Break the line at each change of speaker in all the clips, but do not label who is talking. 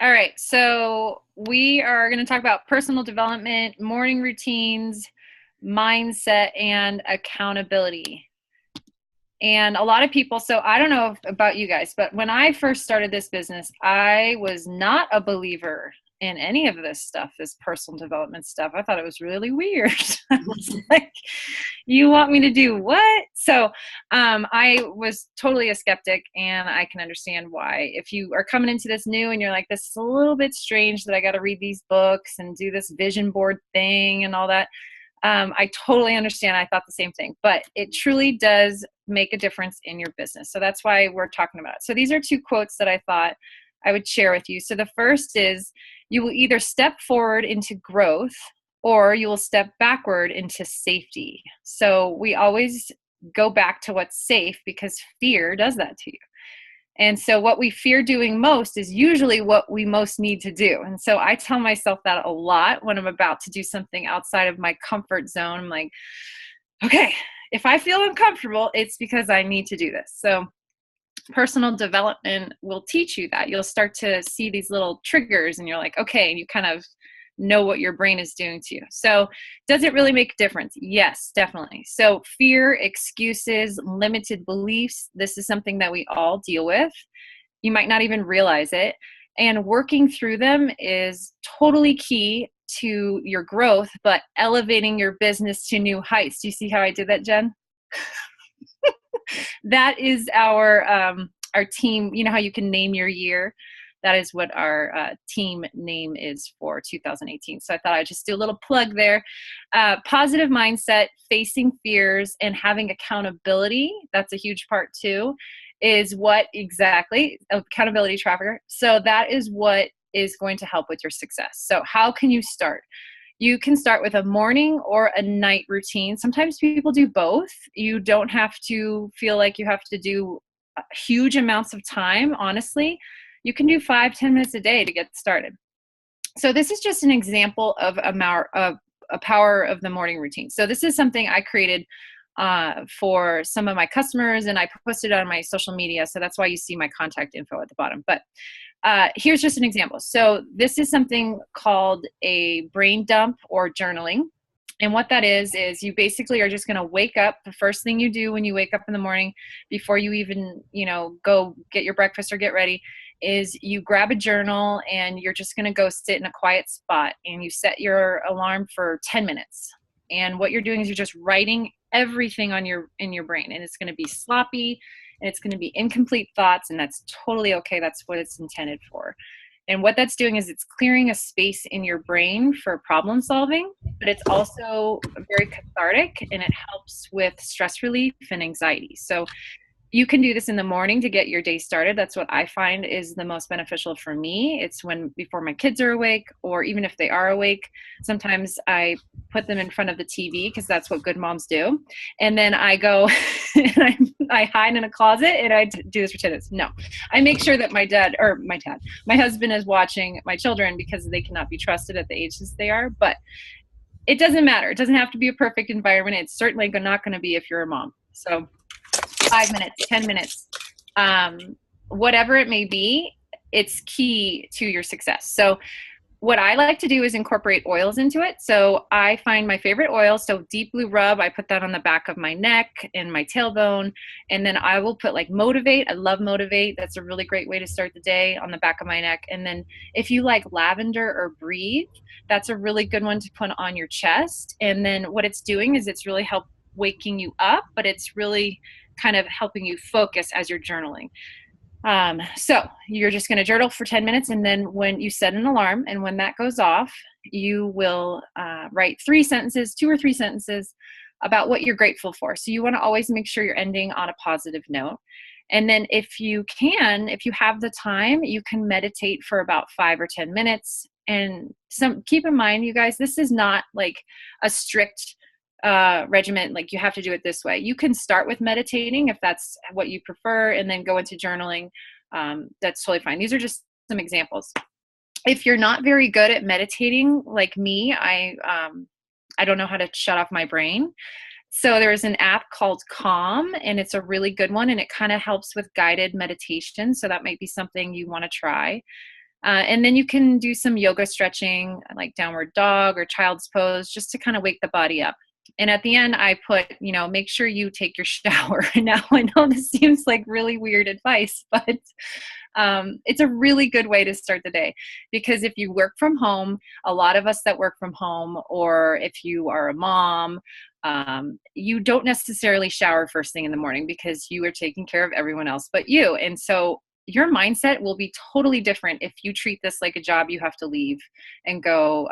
All right. So we are going to talk about personal development, morning routines, mindset, and accountability. And a lot of people, so I don't know about you guys, but when I first started this business, I was not a believer in any of this stuff, this personal development stuff. I thought it was really weird. I was like, you want me to do what? I was totally a skeptic, and I can understand why. If you are coming into this new and you're like, this is a little bit strange that I got to read these books and do this vision board thing and all that, I totally understand. I thought the same thing, but it truly does make a difference in your business. So that's why we're talking about it. So these are two quotes that I thought I would share with you. So the first is, you will either step forward into growth or you will step backward into safety. So we always go back to what's safe because fear does that to you. And so what we fear doing most is usually what we most need to do. And so I tell myself that a lot when I'm about to do something outside of my comfort zone. I'm like, okay, if I feel uncomfortable, it's because I need to do this. So personal development will teach you that. You'll start to see these little triggers and you're like, okay, and you kind of know what your brain is doing to you. So does it really make a difference? Yes, definitely. So fear, excuses, limited beliefs, this is something that we all deal with. You might not even realize it. And working through them is totally key to your growth, but elevating your business to new heights. Do you see how I did that, Jen? That is our team. You know how you can name your year? That is what our team name is for 2018. So I thought I'd just do a little plug there. Positive mindset, facing fears, and having accountability. That's a huge part too. Is what exactly accountability tracker. So that is what is going to help with your success. So how can you start? You can start with a morning or a night routine. Sometimes people do both. You don't have to feel like you have to do huge amounts of time, honestly. You can do 5-10 minutes a day to get started. So this is just an example of a power of the morning routine. So this is something I created for some of my customers, and I posted it on my social media. So that's why you see my contact info at the bottom. But here's just an example. So this is something called a brain dump or journaling. And what that is you basically are just going to wake up. The first thing you do when you wake up in the morning, before you even, go get your breakfast or get ready, is you grab a journal and you're just going to go sit in a quiet spot, and you set your alarm for 10 minutes. And what you're doing is you're just writing everything in your brain, and it's going to be sloppy and it's going to be incomplete thoughts, and that's totally okay. That's what it's intended for. And what that's doing is it's clearing a space in your brain for problem solving, but it's also very cathartic, and it helps with stress relief and anxiety. So you can do this in the morning to get your day started. That's what I find is the most beneficial for me. It's before my kids are awake, or even if they are awake, sometimes I put them in front of the TV because that's what good moms do. And then I go and I hide in a closet and I do this for 10 minutes. No, I make sure that my husband is watching my children because they cannot be trusted at the ages they are. But it doesn't matter. It doesn't have to be a perfect environment. It's certainly not going to be if you're a mom. So 5 minutes, 10 minutes, whatever it may be, it's key to your success. So what I like to do is incorporate oils into it. So I find my favorite oil. So Deep Blue Rub, I put that on the back of my neck and my tailbone. And then I will put like Motivate. I love Motivate. That's a really great way to start the day, on the back of my neck. And then if you like lavender or Breathe, that's a really good one to put on your chest. And then what it's doing is it's really waking you up, but it's really kind of helping you focus as you're journaling. So you're just going to journal for 10 minutes. And then when you set an alarm, and when that goes off, you will write 2 or 3 sentences about what you're grateful for. So you want to always make sure you're ending on a positive note. And then if you have the time, you can meditate for about 5 or 10 minutes. And keep in mind, you guys, this is not like a strict regiment, like you have to do it this way. You can start with meditating if that's what you prefer, and then go into journaling. That's totally fine. These are just some examples. If you're not very good at meditating like me, I don't know how to shut off my brain. So there's an app called Calm, and it's a really good one, and it kind of helps with guided meditation. So that might be something you want to try. And then you can do some yoga stretching like downward dog or child's pose just to kind of wake the body up. And at the end, I put, make sure you take your shower. Now, I know this seems like really weird advice, but it's a really good way to start the day, because if you work from home, a lot of us that work from home, or if you are a mom, you don't necessarily shower first thing in the morning because you are taking care of everyone else but you. And so your mindset will be totally different if you treat this like a job you have to leave and go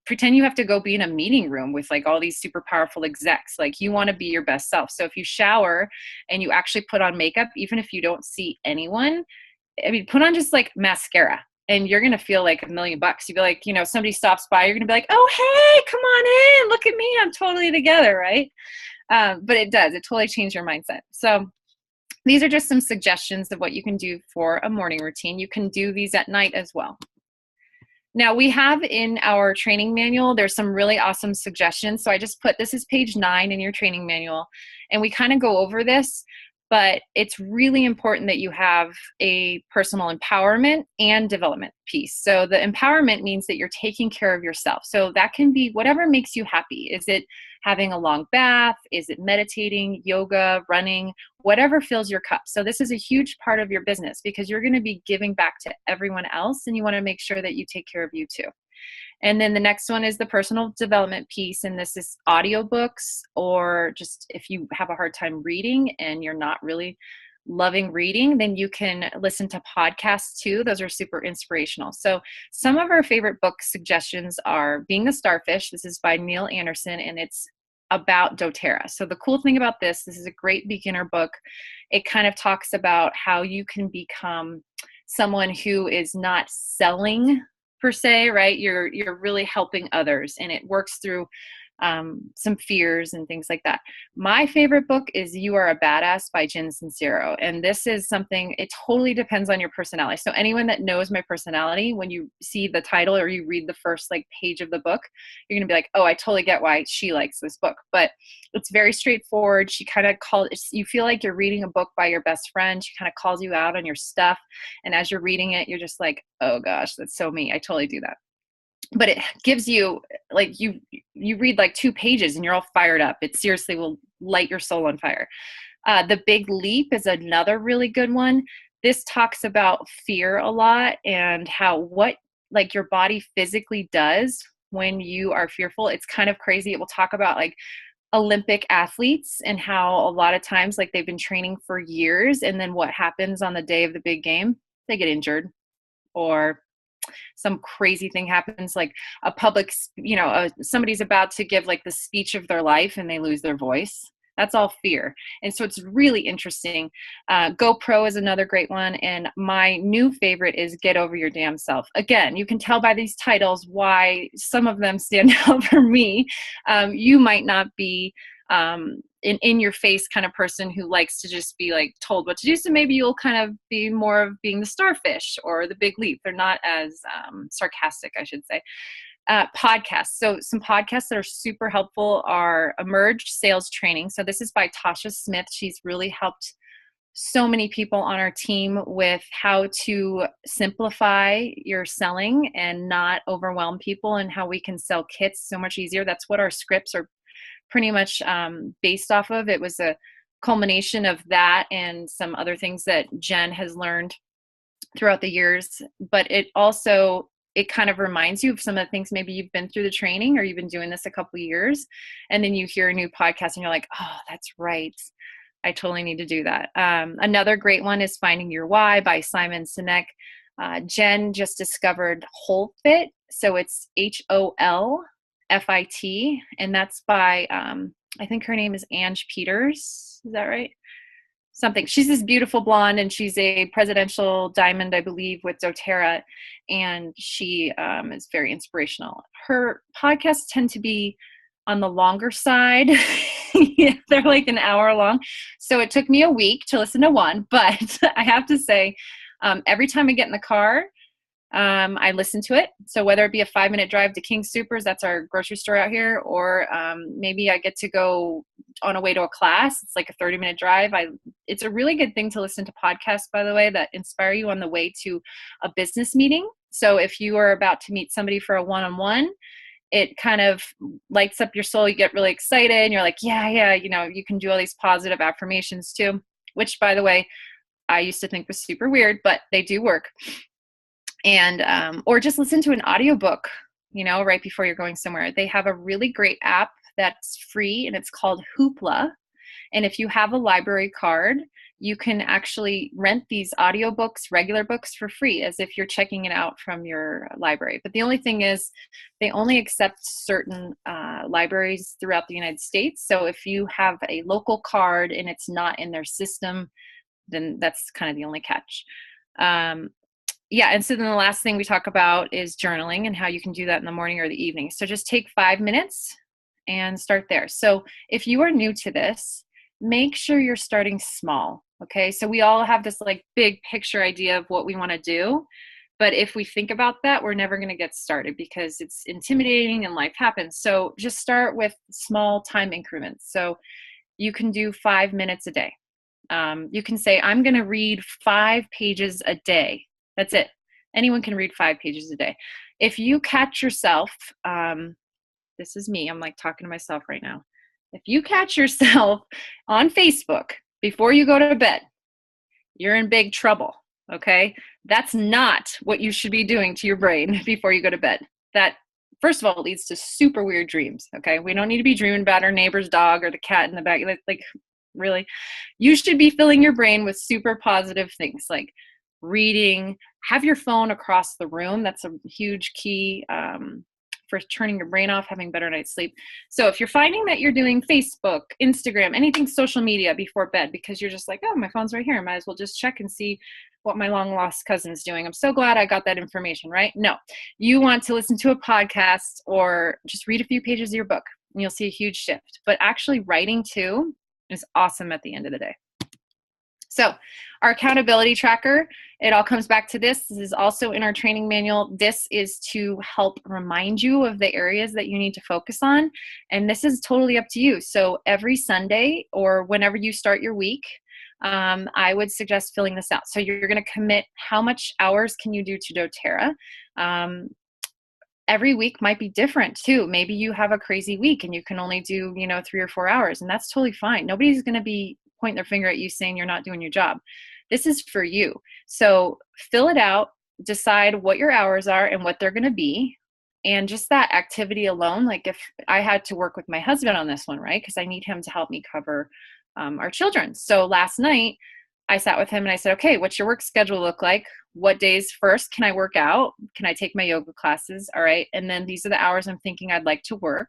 pretend you have to go be in a meeting room with like all these super powerful execs. Like, you want to be your best self. So if you shower and you actually put on makeup, even if you don't see anyone, I mean, put on just like mascara and you're going to feel like $1 million. You'd be like, somebody stops by, you're going to be like, oh, hey, come on in. Look at me. I'm totally together. Right. But it totally changes your mindset. So these are just some suggestions of what you can do for a morning routine. You can do these at night as well. Now, we have in our training manual, there's some really awesome suggestions. So I just put, this is page 9 in your training manual, and we kind of go over this, but it's really important that you have a personal empowerment and development piece. So the empowerment means that you're taking care of yourself. So that can be whatever makes you happy. Is it having a long bath? Is it meditating, yoga, running, whatever fills your cup? So this is a huge part of your business because you're going to be giving back to everyone else, and you want to make sure that you take care of you too. And then the next one is the personal development piece. And this is audiobooks, or just if you have a hard time reading and you're not really loving reading, then you can listen to podcasts too. Those are super inspirational. So some of our favorite book suggestions are Being the Starfish. This is by Neil Anderson, and it's about doTERRA. So the cool thing about this is a great beginner book. It kind of talks about how you can become someone who is not selling per se, right? You're really helping others, and it works through some fears and things like that. My favorite book is You Are a Badass by Jen Sincero. And this is something, it totally depends on your personality. So anyone that knows my personality, when you see the title or you read the first like page of the book, you're going to be like, oh, I totally get why she likes this book. But it's very straightforward. She kind of you feel like you're reading a book by your best friend. She kind of calls you out on your stuff. And as you're reading it, you're just like, oh gosh, that's so me. I totally do that. But it gives you, like, you read like 2 pages and you're all fired up. It seriously will light your soul on fire. The Big Leap is another really good one. This talks about fear a lot and what like your body physically does when you are fearful. It's kind of crazy. It will talk about like Olympic athletes and how a lot of times like they've been training for years, and then what happens on the day of the big game, they get injured, or some crazy thing happens, like a public, somebody's about to give like the speech of their life and they lose their voice. That's all fear. And so it's really interesting. GoPro is another great one. And my new favorite is Get Over Your Damn Self. Again, you can tell by these titles why some of them stand out for me. You might not be in your face kind of person who likes to just be like told what to do. So maybe you'll kind of be more of Being the Starfish or The Big Leap. They're not as sarcastic, I should say. Podcasts. So some podcasts that are super helpful are Emerge Sales Training. So this is by Tasha Smith. She's really helped so many people on our team with how to simplify your selling and not overwhelm people, and how we can sell kits so much easier. That's what our scripts are pretty much based off of. It was a culmination of that and some other things that Jen has learned throughout the years. But it kind of reminds you of some of the things maybe you've been through the training, or you've been doing this a couple of years, and then you hear a new podcast and you're like, oh, that's right. I totally need to do that. Another great one is Finding Your Why by Simon Sinek. Jen just discovered Whole Fit. So it's HOLFIT, and that's by, I think her name is Ange Peters. Is that right? Something. She's this beautiful blonde, and she's a presidential diamond, I believe, with doTERRA, and she is very inspirational. Her podcasts tend to be on the longer side. They're like an hour long. So it took me a week to listen to one, but I have to say, every time I get in the car, I listen to it. So whether it be a 5-minute drive to King Soopers, that's our grocery store out here, or maybe I get to go on a way to a class. It's like a 30-minute drive. It's a really good thing to listen to podcasts, by the way, that inspire you on the way to a business meeting. So if you are about to meet somebody for a one-on-one, it kind of lights up your soul. You get really excited and you're like, yeah, you can do all these positive affirmations too, which, by the way, I used to think was super weird, but they do work. And or just listen to an audiobook, right before you're going somewhere. They have a really great app that's free, and it's called Hoopla. And if you have a library card, you can actually rent these audiobooks, regular books, for free, as if you're checking it out from your library. But the only thing is, they only accept certain libraries throughout the United States. So if you have a local card and it's not in their system, then that's kind of the only catch. And so then the last thing we talk about is journaling and how you can do that in the morning or the evening. So just take 5 minutes and start there. So if you are new to this, make sure you're starting small. Okay. So we all have this like big picture idea of what we want to do. But if we think about that, we're never going to get started because it's intimidating and life happens. So just start with small time increments. So you can do 5 minutes a day. You can say, I'm going to read 5 pages a day. That's it. Anyone can read 5 pages a day. If you catch yourself, this is me, I'm like talking to myself right now. If you catch yourself on Facebook before you go to bed, you're in big trouble, okay? That's not what you should be doing to your brain before you go to bed. That, first of all, leads to super weird dreams, okay? We don't need to be dreaming about our neighbor's dog or the cat in the back. Like really, you should be filling your brain with super positive things like reading. Have your phone across the room. That's a huge key for turning your brain off, having better night's sleep. So if you're finding that you're doing Facebook, Instagram, anything social media before bed because you're just like, oh, my phone's right here, I might as well just check and see what my long lost cousin's doing. I'm so glad I got that information, right? No, you want to listen to a podcast or just read a few pages of your book and you'll see a huge shift. But actually writing too is awesome at the end of the day. So our accountability tracker, it all comes back to this. This is also in our training manual. This is to help remind you of the areas that you need to focus on. And this is totally up to you. So every Sunday or whenever you start your week, I would suggest filling this out. So you're going to commit how much hours can you do to doTERRA. Every week might be different too. Maybe you have a crazy week and you can only do, 3 or 4 hours, and that's totally fine. Nobody's going to be pointing their finger at you saying you're not doing your job. This is for you. So fill it out, decide what your hours are and what they're going to be. And just that activity alone, like if I had to work with my husband on this one, right? Because I need him to help me cover our children. So last night I sat with him and I said, okay, what's your work schedule look like? What days first can I work out? Can I take my yoga classes? All right. And then these are the hours I'm thinking I'd like to work.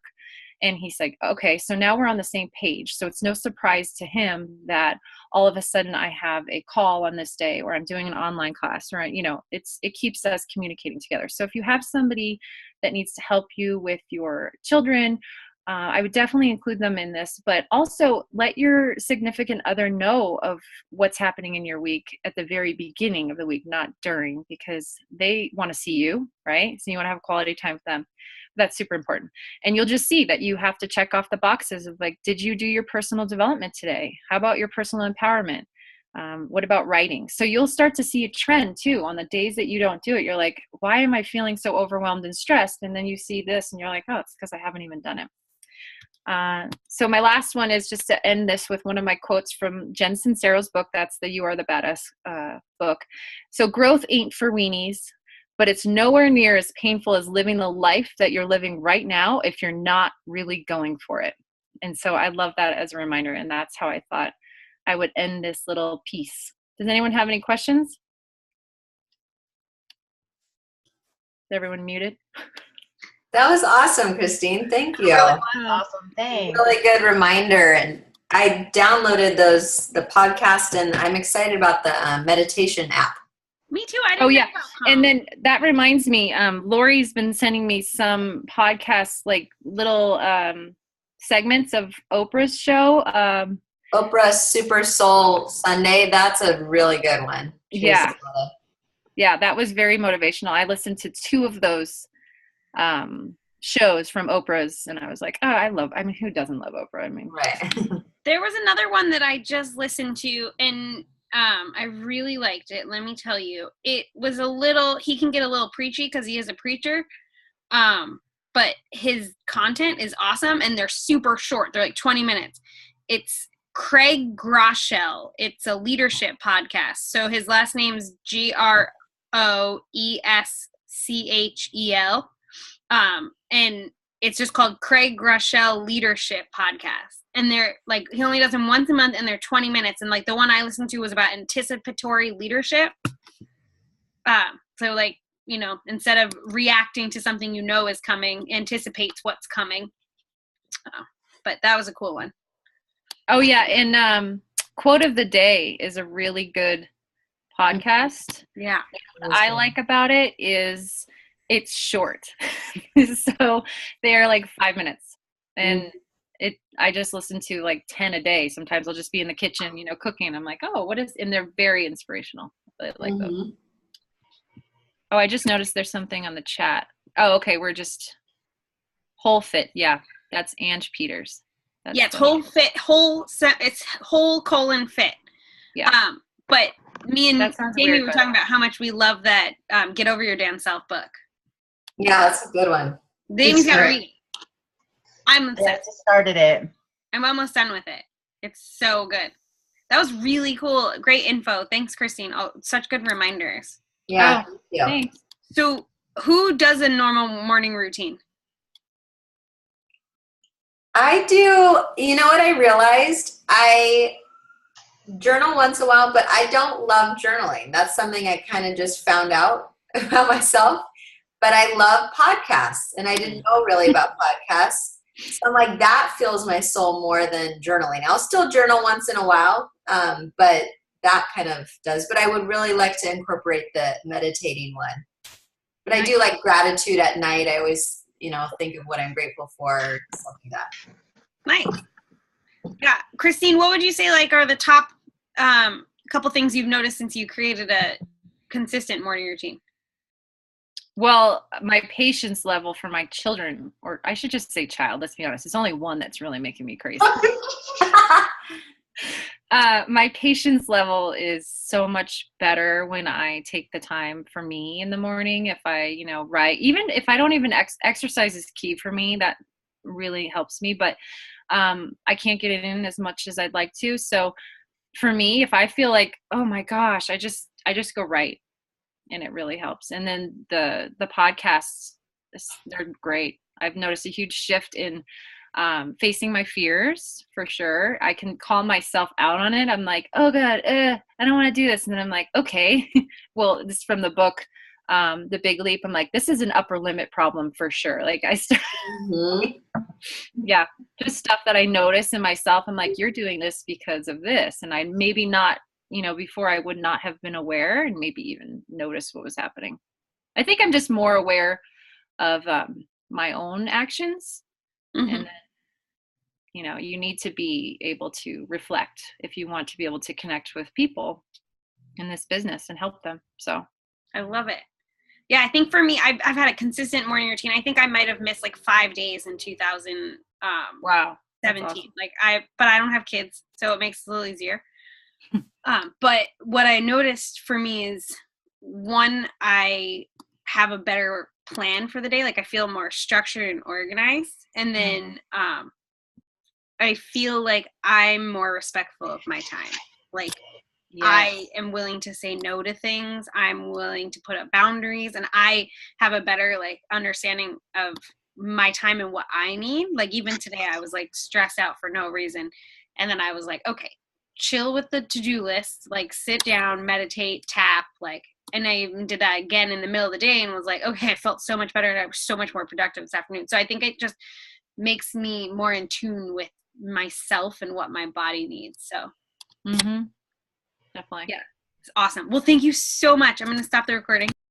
And he's like, okay, so now we're on the same page. So it's no surprise to him that all of a sudden I have a call on this day, or I'm doing an online class, or, it keeps us communicating together. So if you have somebody that needs to help you with your children, I would definitely include them in this, but also let your significant other know of what's happening in your week at the very beginning of the week, not during, because they want to see you, right? So you want to have quality time with them. That's super important. And you'll just see that you have to check off the boxes of like, did you do your personal development today? How about your personal empowerment? What about writing? So you'll start to see a trend too on the days that you don't do it. You're like, why am I feeling so overwhelmed and stressed? And then you see this and you're like, oh, it's because I haven't even done it. So my last one is just to end this with one of my quotes from Jen Sincero's book. That's the You Are the Badass book. So growth ain't for weenies, but it's nowhere near as painful as living the life that you're living right now if you're not really going for it. And so I love that as a reminder, and that's how I thought I would end this little piece. Does anyone have any questions? Is everyone muted?
That was awesome, Christine. Thank you.
That was awesome. Thanks.
Really good reminder. And I downloaded the podcast, and I'm excited about the meditation app.
Me too. I didn't
And then that reminds me, Lori's been sending me some podcasts, like little segments of Oprah's show.
Oprah's Super Soul Sunday. That's a really good one.
Yeah. Yeah, that was very motivational. I listened to 2 of those shows from Oprah's, and I was like, who doesn't love Oprah? I mean,
Right.
There was another one that I just listened to, and I really liked it. Let me tell you, it was he can get a little preachy because he is a preacher, but his content is awesome, and they're super short. They're like 20 minutes. It's Craig Groeschel. It's a leadership podcast. So his last name's Groeschel. And it's just called Craig Groeschel Leadership Podcast. And they're like, he only does them once a month, and they're 20 minutes. And like the one I listened to was about anticipatory leadership. So like, you know, instead of reacting to something you know is coming, anticipates what's coming. But that was a cool one.
Oh yeah, and quote of the day is a really good podcast.
Yeah.
What I like about it is it's short. So they're like 5 minutes. And I just listen to like 10 a day. Sometimes I'll just be in the kitchen, you know, cooking. I'm like, and they're very inspirational. I like those. Oh, I just noticed there's something on the chat. Oh, okay. We're just Whole Fit. Yeah. That's Ange Peters. That's
it's it's whole colon fit.
Yeah.
But me and Jamie were
weird,
talking about how much we love that Get Over Your Damn Self book.
Yeah, that's a good one.
Jamie's got to read it. I'm obsessed.
I just started it.
I'm almost done with it. It's so good. That was really cool. Great info. Thanks, Christine. Oh, such good reminders.
Yeah.
Thanks.
So who does a normal morning routine?
I do. You know what I realized? I journal once in a while, but I don't love journaling. That's something I kind of just found out about myself. But I love podcasts, and I didn't know really about podcasts. So I'm like, that fills my soul more than journaling. I'll still journal once in a while, but that kind of does. But I would really like to incorporate the meditating one. But I do like gratitude at night. I always, you know, think of what I'm grateful for, or something like that.
Nice. Yeah. Christine, what would you say like are the top couple things you've noticed since you created a consistent morning routine?
Well, my patience level for my children, or I should just say child, let's be honest. It's only one that's really making me crazy. My patience level is so much better when I take the time for me in the morning. If I, you know, write, even if I don't even exercise is key for me, that really helps me, but I can't get it in as much as I'd like to. So for me, if I feel like, oh my gosh, I just go write, and it really helps. And then the podcasts, they're great. I've noticed a huge shift in facing my fears, for sure. I can call myself out on it. I'm like, oh God, I don't want to do this. And then I'm like, okay, well, this is from the book, The Big Leap. I'm like, this is an upper limit problem for sure. Like I start, yeah, just stuff that I notice in myself. I'm like, you're doing this because of this. And I maybe not, you know, before I would not have been aware and maybe even notice what was happening. I think I'm just more aware of my own actions. And then, you know, you need to be able to reflect if you want to be able to connect with people in this business and help them. So
I love it. Yeah, I think for me, I've had a consistent morning routine. I think I might have missed like 5 days in 2017.
Wow, awesome.
But I don't have kids, so it makes it a little easier. But what I noticed for me is, one, I have a better plan for the day. Like I feel more structured and organized. And then I feel like I'm more respectful of my time. Like I am willing to say no to things. I'm willing to put up boundaries, and I have a better like understanding of my time and what I need. Like even today I was like stressed out for no reason. And then I was like, okay, chill with the to-do list, like sit down, meditate, tap, like, and I even did that again in the middle of the day and was like, okay, I felt so much better and I was so much more productive this afternoon. So I think it just makes me more in tune with myself and what my body needs. So
definitely.
Yeah, it's awesome. Well, thank you so much. I'm going to stop the recording.